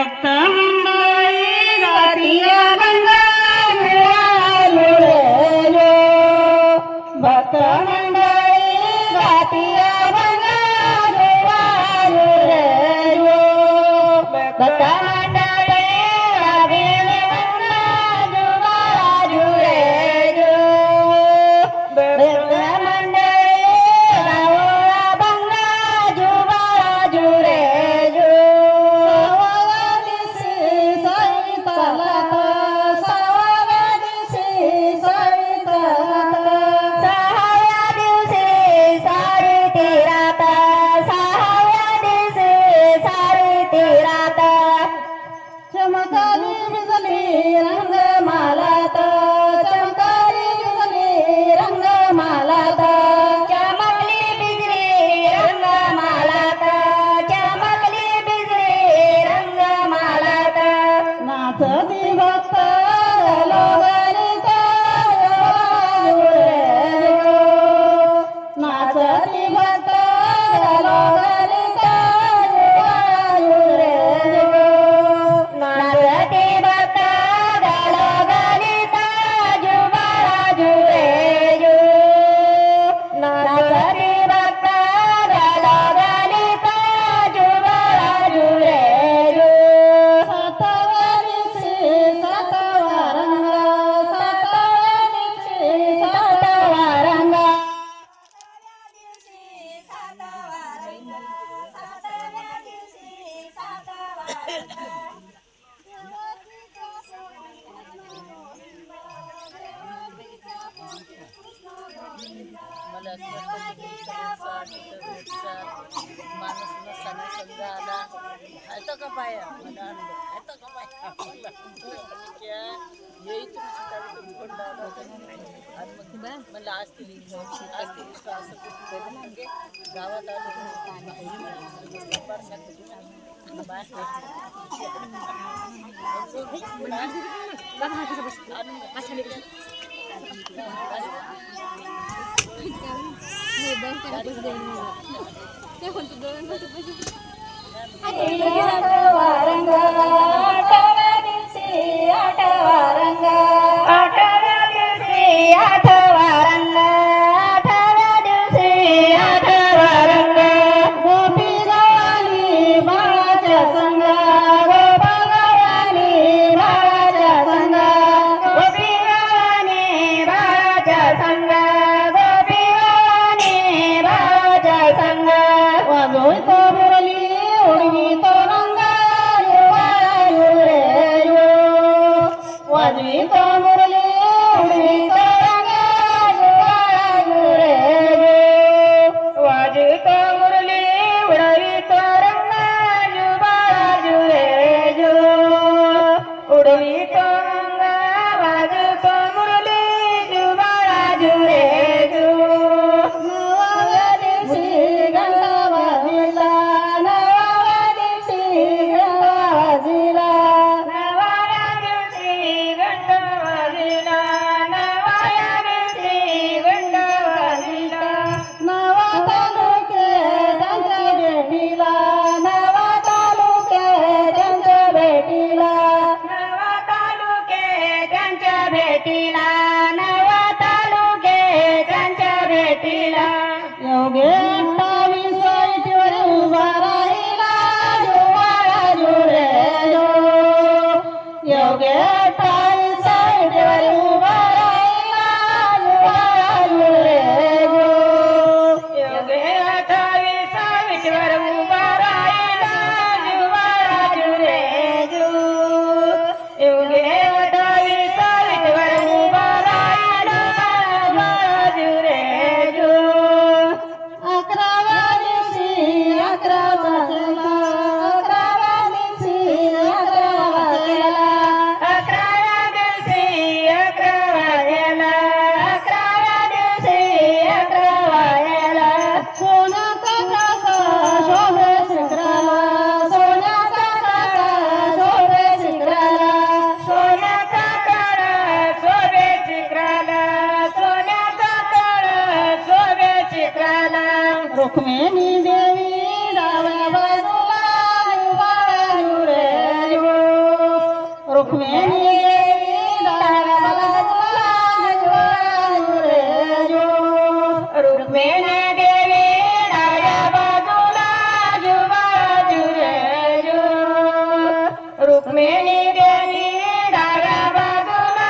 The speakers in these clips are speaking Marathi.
भक्त मंडळी गातिया गंगा जुळालू रे जो भक्त मंडळी गातिया गंगा जुळालू रे जो भक्त मंडळी गातिया गंगा जुळालू रे जो भक्त मंडळी गावळा गंगा जुळालू रे जो चमकाली बिजली रंग मालात चमकाली बिजली रंग मालात चमकली बिजली रंग मालात चमकली बिजली रंग मालात नाचती भक्त लोगरिता नाचती भक्त लोगरिता नाचती भक्त लोगरिता जुबारा जुरे जु नाचती भक्त लोगरिता जुबारा जुरे जु सातवारीची सातवा रंग सातवारीची सातवा रंग मला माणूस नसताना समजा आला येतो का बाया मला आणलं येतो का बाया येई तुम्ही कोणता आणि मग मला आज ती असं म्हणजे गावात रुक्मिणी देवी डाव्या बाजूला जुबाळू रे रुक्मिणी देवी डाव्या बाजूला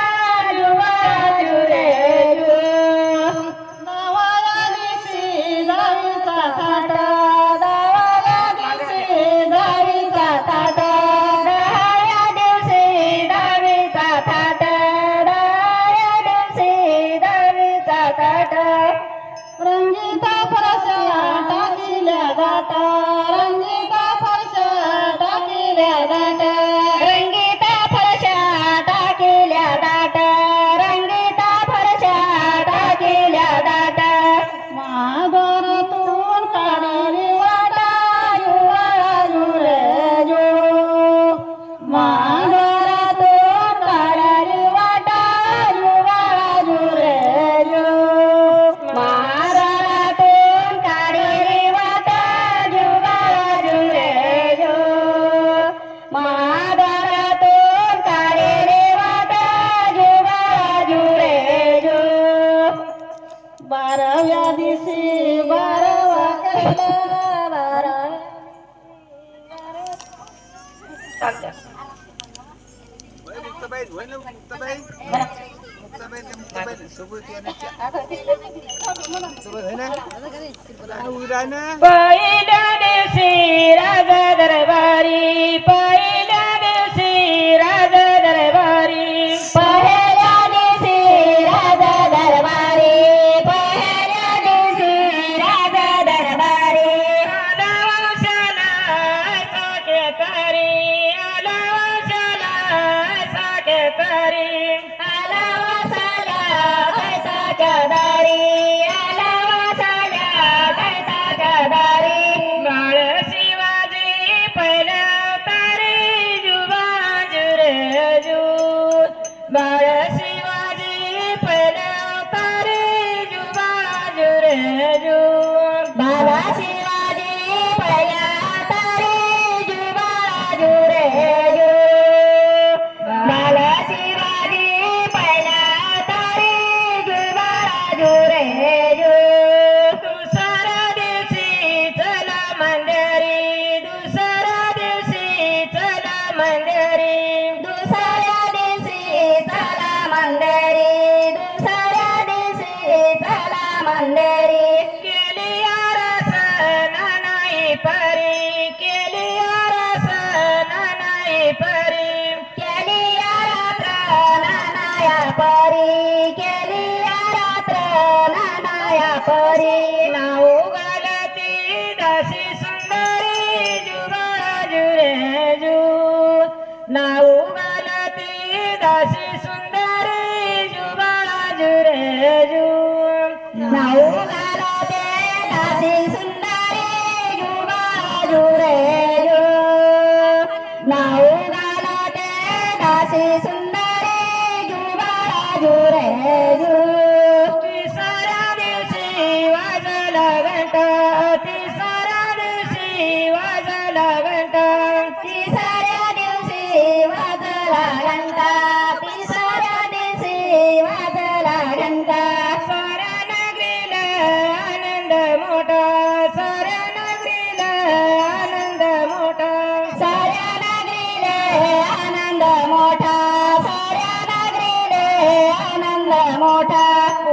जुवाजू रे जू दवाया दिवशी दहावीचा थाट दवाया दिवशी दहावीचा थाट दहाव्या दिवशी दहावीचा थाट दहाव्या दिवशी दहावीचा थाट रंगीता फरशा टाकिल्या गाठ रंगीता फरशा टाकिल्या गाठ रंगीता फरशा टाकिल्या दाट रंगीता फरशा टाकिल्या दाट महाद्वारातून काढली वाटा जुवाजू रे जू महाद्वारातून काढली वाटा जुवाजू रे जू महाद्वारातून काढली वाटा जुवाजू रे जू महाद्वारातून काढली वाटा जुवाजू रे जू बाराव्या दिवशी बारावा केला बारा मुक्ताबाई होय ना मुक्ताबाई मुक्ताबाई ते मुक्ताबाई सोबत येण्याच्या सोबत आहे ना उभा आहे ना पहिल्या दिवशी राजा दरबारी पहिल्या दिवशी राजा दरबारी पहिल्या दिवशी राजा दरबारी पहिल्या दिवशी राजा दरबारी आला वंशाला साकेतारी आला वंशाला साकेतारी आला वंशाला साकेतारी आला वंशाला साकेतारी बाळ शिवाजी पहिल्या तारी जुवाजू रे जू बाळ शिवाजी पहिल्या तारी जुवाजू रे जू बाळा शिवाजी पहिल्या तारी जुवाजू रे जू बाळा शिवाजी पहिल्या तारी जुवाजू रे जू दुसऱ्या दिवशी चला मंदिरी दुसऱ्या दिवशी चला मंदिरी दुसऱ्या दिवशी चला मंदिरी दुसऱ्या दिवशी चला मंदिरी केली आरस नानाई परी केली आरस नानाई परी केली रात्र नानाया परी केली रात्र नानाया परी नाऊ घालती दासी सुंदरी जुवाजू रे जू नाऊ घालती दासी सुंदरी जुवाजू रे जू नाऊ घालते दासी सुंदरी जुवाजू रे जू नाऊ घालते दासी सुंदरी जुवाजू रे जू तिसऱ्या दिवशी वाजला घंटा तिसऱ्या दिवशी वाजला घंटा तिसऱ्या दिवशी वाजला घंटा तिसऱ्या दिवशी वाजला घंटा साऱ्या नगरीला आनंद मोठा साऱ्या नगरीला आनंद मोठा साऱ्या नगरीला आनंद मोठा साऱ्या नगरीला आनंद मोठा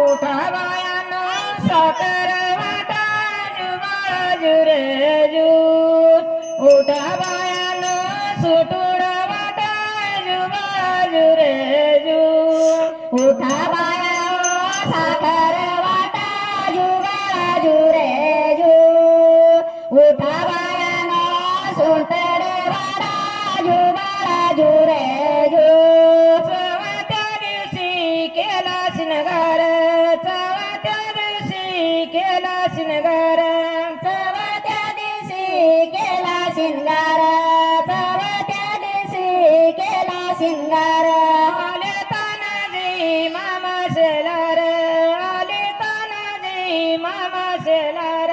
उठा बायानो साखर वाटा जुवाजू रे जू उठा बायानो सुटूड वाटा जुवाजू रे जू उठा बायानो साखर वाटा जुवाजू रे जू उठा बायानो सुटूड वाटा जुवाजू रे जू चवथ्या दिवशी केला शिनगार चवथ्या दिवशी केला शिनगार चवथ्या दिवशी केला शिंगार चवथ्या दिवशी केला शिंगार आले तानाजी मामा शेलार आले तानाजी मामा शेलार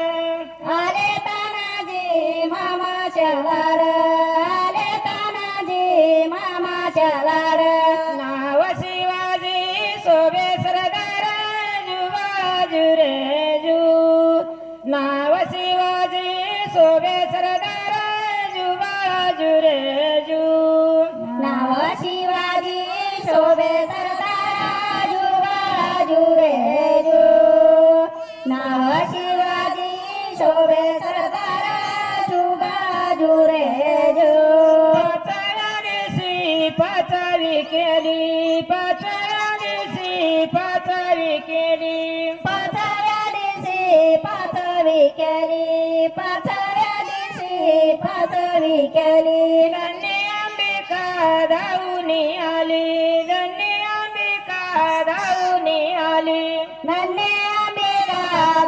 आले तानाजी मामा शेलार आले तानाजी मामा शेलार नाव शिवाजी सोबे सरदार जुवाजू रे जू नाव शिवाजी सोबे सरदार जुवाजू रे जू केली पाचव्या दिवशी पाचवी केली पाचव्या दिवशी पाचवी केली पाचव्या दिवशी पाचवी केली धन्य अंबिका धावून आली धन्य अंबिका धावून आली धन्य अंबिका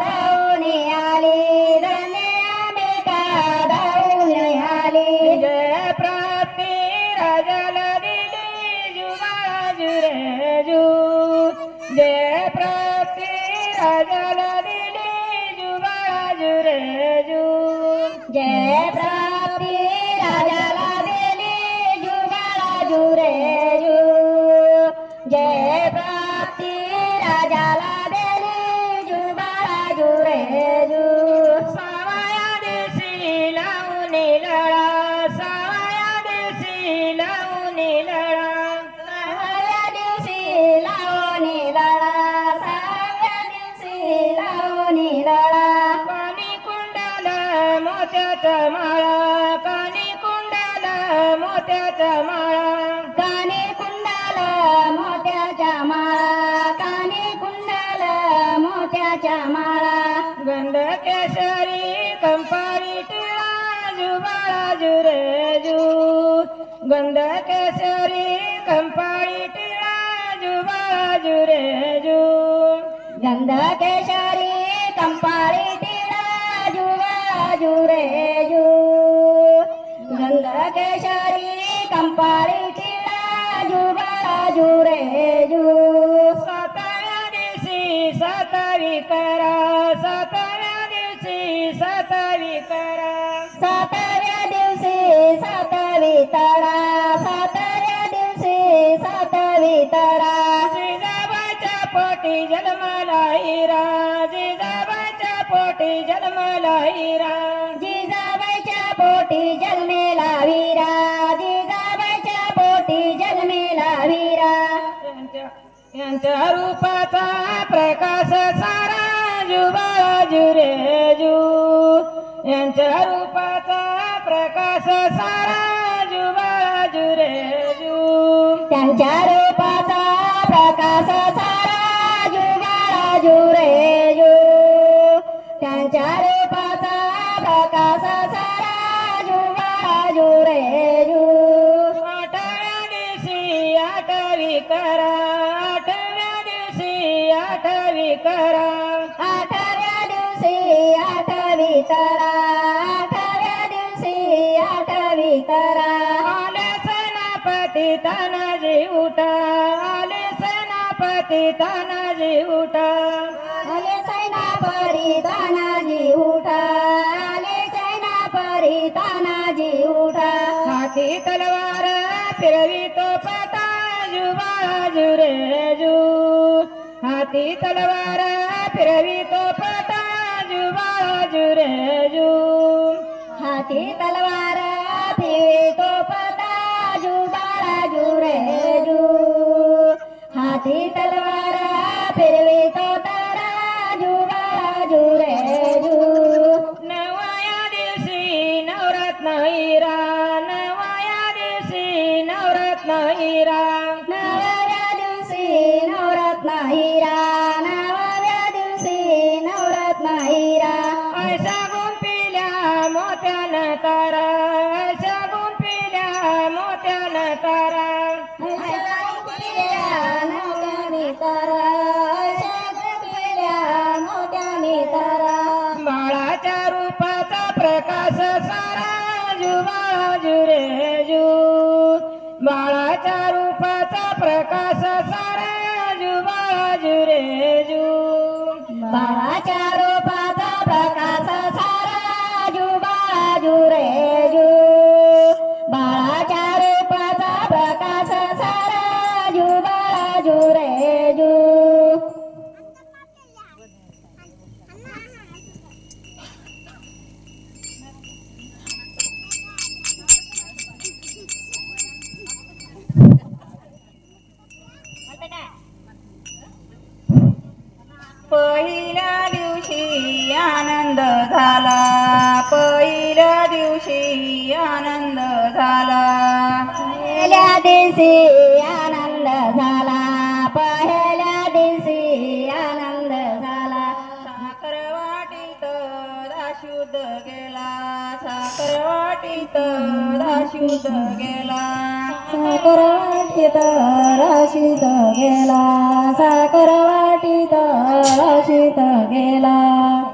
धावून आली धन्य अंबिका धावून आली जय प्राप्ती राजाला दिली जुबाजू रे जू जय प्राप्ती राजाला दिली जुबाजू रे जू जय प्राप्ती राजाला दिली जुबाजू रे जू जय प्राप्ती राजाला दिली जुबाजू रे जू सावया दिवशी लावून लळा सावया दिवशी लावून लळा सहाव्या दिवशी लावणी लढा सहाव्या दिवशी लावणी लढा कानी कुंडाला मोत्याचा माळा कानी कुंडाला मोत्याचा माळा कानी कुंडाला मोत्याच्या माळा कानी कुंडाला मोत्याच्या माळा गंध केशरी कंपारी टिळा जुबाळा जुरे जू गंध केशरी कंपारी टिळा जुबाळा जुरे जू गंध केशरी कंपाळी टिळा जुबाजू रे जू गंध केशरी कंपाळी टिळा जुबाजू रे जू सातव्या दिवशी सातवी करा सातव्या दिवशी सातवी करा सातव्या दिवशी सातवी तरा सातव्या दिवशी सातवी तरा जिजाबाईच्या पोटी जन्माला हिरा जिजाबाईच्या पोटी जन्माला हिरा जिजाबाईच्या पोटी जन्मेला वीरा जिजाबाईच्या पोटी जन्मेला वीरा यांच्या रूपाचा प्रकाश सारा जुबाजू रे जू यांच्या रूपाचा प्रकाश सारा जुबाजू रे जू त्यांच्या रूपाचा प्रकाश सारा जुबाजू रे जू त्यांच्या रूपाचा प्रकाश सारा जुबाजू रे जू आठव्या दिवशी आठवी करा आठव्या दिवशी आठवी करा आठव्या दिवशी आठवी तरा आठव्या दिवशी आठवी तरा आले सेनापती तानाजी उठा आले सेनापती तानाजी उठा आले सेनापती तानाजी उठा आले सेनापती तानाजी उठा हाती तलवार फिरवी तो पता जुबाजू रे जू हाती तलवार फिरवी तो पता जुबाजू रे जू हाती तलवार फिरवी तो पता जुबाजू रे जू हाती तलवार फिरवी तो तारा जुबाजू रे जू नवया दिवशी नवरत्न हिरा नवया दिवशी नवरत्न हिरा नवव्या दिवशी नवरत्न हिरा नवव्या दिवशी नवरत्न हिरा ऐशा गुंपिल्या मोत्यानं तारा ऐशा गुंपिल्या मोत्यानं तारा नवऱ्याने तारा मोठ्याने तारा बाळाच्या रूपाचा प्रकाश सारा जुबाजू रे जू बाळाच्या रूपाचा प्रकाश सारा जुबाजू रे जू बाळाच्या रूपाचा प्रकाश सारा जुबाजू रे जू बाळाच्या रूपाचा प्रकाश सारा जुबाजू रे जू म्हणते काय दिवशी आनंद झाला पहिल्या दिवशी आनंद झाला साखर वाटीत दाशुद्ध गेला साखर वाटीत दाशुद्ध गेला साखर वाटीत रशीत गेला साखर वाटीत रशीत गेला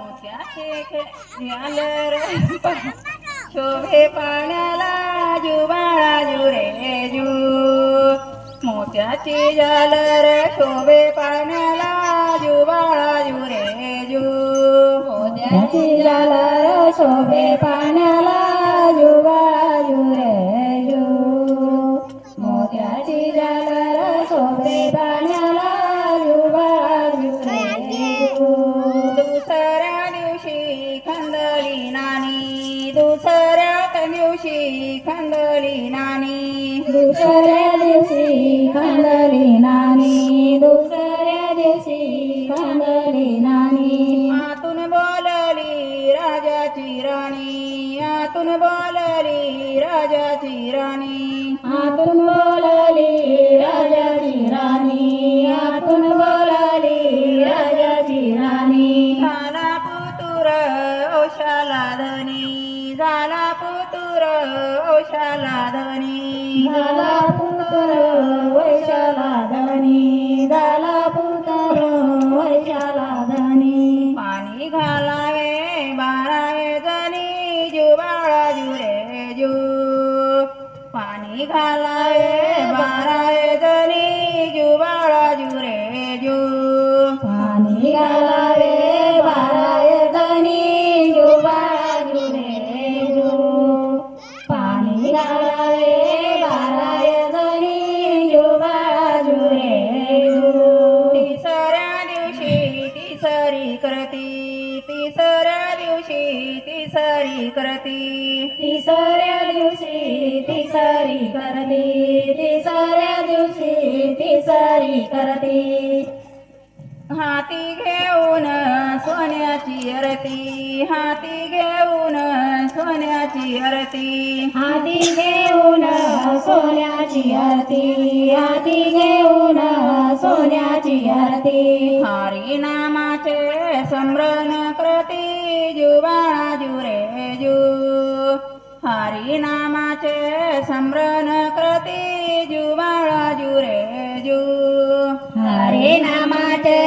मोत्याचे झालर शोभे पाण्याला जुबाळा जुरे जू मोत्याची झालर शोभे पाण्याला जुबाळा जुरे जू मोत्याची झालर शोभे पाण्याला जुबाळा जुरे जू मोत्याची झालर शोभे पाण्याला जुबाळा जुरे जू दुसऱ्या दिवशी खंदली नानी दुसऱ्या दिवशी खंदली नानी दुसऱ्या दिवशी खांदली नानी दुसऱ्या दिवशी खांदली नानी आतून बोलली राजाची राणी आतून बोलली राजाची राणी आतून बोलली राजाची राणी आतून बोलली राजाची राणी झाला पुतुर औशाला धनी झाला पुतुर औशाला धनी झाला पुत्र वैशाला धनी झाला पुत्र वैशाला धनी पाणी घालावे बारावे जणी जुबाळा जुरे जू पाणी घालावे बारावे जणी जुबाळा जुरे जू पाणी घालावे बाराय धनी जुबाळा जुरे जू पाणी घालावे बाराय धनी जुबाळा जुरे जू तिसऱ्या दिवशी तिसरी करती तिसऱ्या दिवशी तिसरी करती तिसऱ्या दिवशी तिसरी करती तिसऱ्या दिवशी तिसरी करती हाती घेऊन सोन्याची आरती हाती घेऊन सोन्याची आरती हाती घेऊन सोन्याची आरती हाती घेऊन सोन्याची आरती हरी नामाचे स्मरण करती जुबाळा जुरे जू हरी नामाचे स्मरण करती जुबाळा जुरे जू हरे नामाचे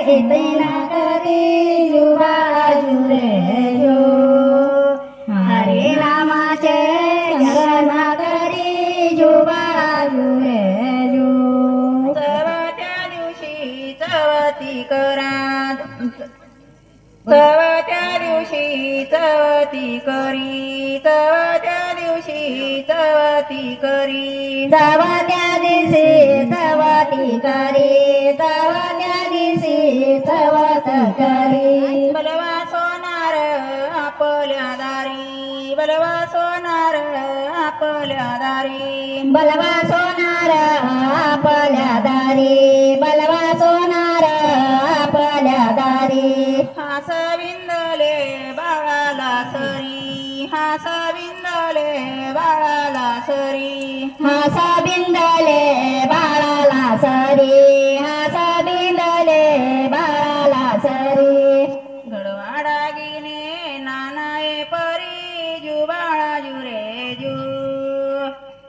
कीर्तन करी जुबाळा जुरे जू हरे नामाचे स्मरण करी जुबाळा जुरे जू चवथ्या दिवशी चवती करा चवथ्या दिवशी चवती करी चवथ्या दिवशी चवती करी चवथ्या दिवशी चवती करी चवथ्या दिवशी चवत करी बलवा सोनार आपल्या दारी बलवा सोनार आपल्या दारी बलवा सोनार आपल्या दारी बलवा सोनार आपल्या दारी हास विंदले बाळाला सरी हास विंदले बाळाला सरी हासा बिंदले बाळाला सरी हासा बिंदले बाळाला सरी गडवाडागिने नानाए परी जुबाळा जुरे जू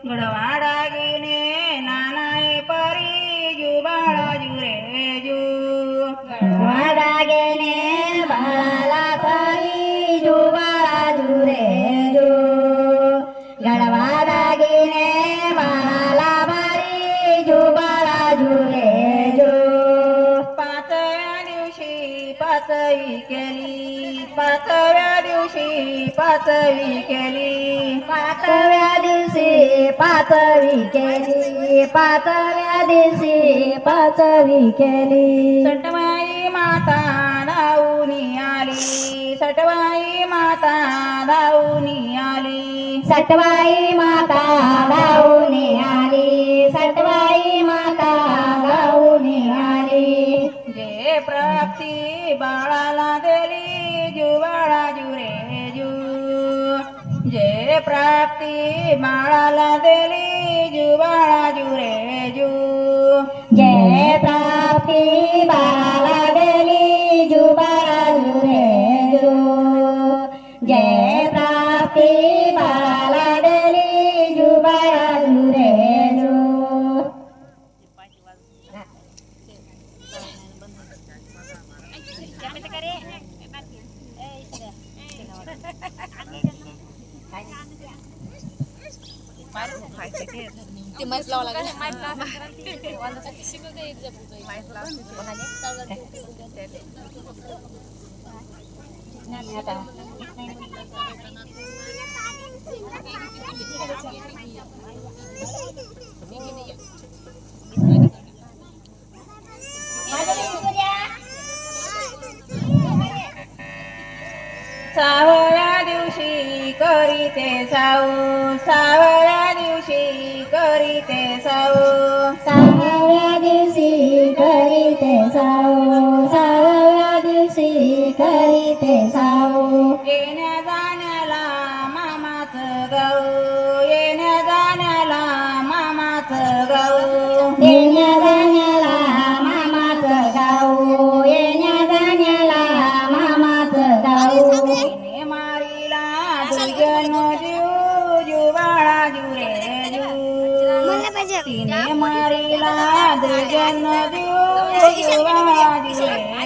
गडवाडागिने नानाए परी जुबाळा जुरे जू वाडागेने बाळाला सरी जुबाळा जुरे जू गडवाडागेने बाळाला बारी जुबाळा जुरे जू पाचव्या दिवशी पाचवी केली पाचव्या दिवशी पाचवी केली पाचव्या दिवशी पाचवी केली पाचव्या दिवशी पाचवी केली सटवाई माता धावूनी आली सटवाई माता धावूनी आली सटवाई माता गाऊनी आली सटवाई माता गाऊनी आली जे प्राप्ती बाळाला दिली जुबाळा जुरे जू जे प्राप्ती बाळाला दिली जुबाळा जय प्राप्ती बाळा लागली जुबाळा जुरे जू जय प्राप्ती बाळा लागली जुबाळा जुरे जू सावळ्या दिवशी करीते साऊ सावळ्या दिवशी करीते साऊ सहाव्या दिवशी करीते साऊ सहाव्या दिवशी करीते साऊ येण्या जाण्याला मामाच गाऊ येण्या जाण्याला मामाच गाऊ येण्या जाण्याला मामाचं गाऊ येण्या जाण्याला मामाचं गाऊ तिने मारीला दुर्जन जीव जुबाळा जुरे जू तिने मारीला दुर्जन जीव जुबाळा जुरे